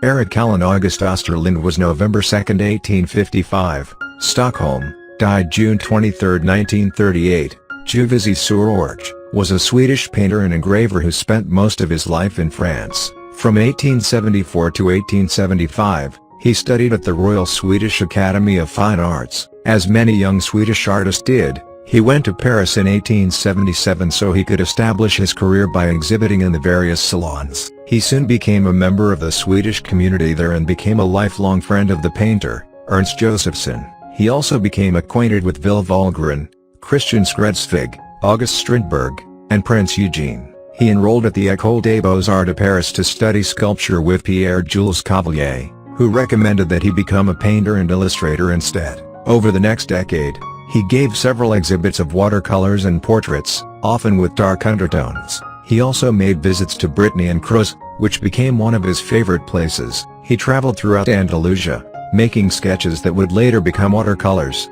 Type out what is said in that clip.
Erik Allan August Osterlind was November 2, 1855, Stockholm, died June 23, 1938, Juvisy-sur-Orge, was a Swedish painter and engraver who spent most of his life in France. From 1874 to 1875, he studied at the Royal Swedish Academy of Fine Arts. As many young Swedish artists did, he went to Paris in 1877 so he could establish his career by exhibiting in the various salons. He soon became a member of the Swedish community there and became a lifelong friend of the painter, Ernst Josephson. He also became acquainted with Ville Vallgren, Christian Skredsvig, August Strindberg, and Prince Eugen. He enrolled at the École des beaux-arts de Paris to study sculpture with Pierre-Jules Cavelier, who recommended that he become a painter and illustrator instead. Over the next decade, he gave several exhibits of watercolors and portraits, often with dark undertones. He also made visits to Brittany and Creuse, which became one of his favorite places. He traveled throughout Andalusia, making sketches that would later become watercolors.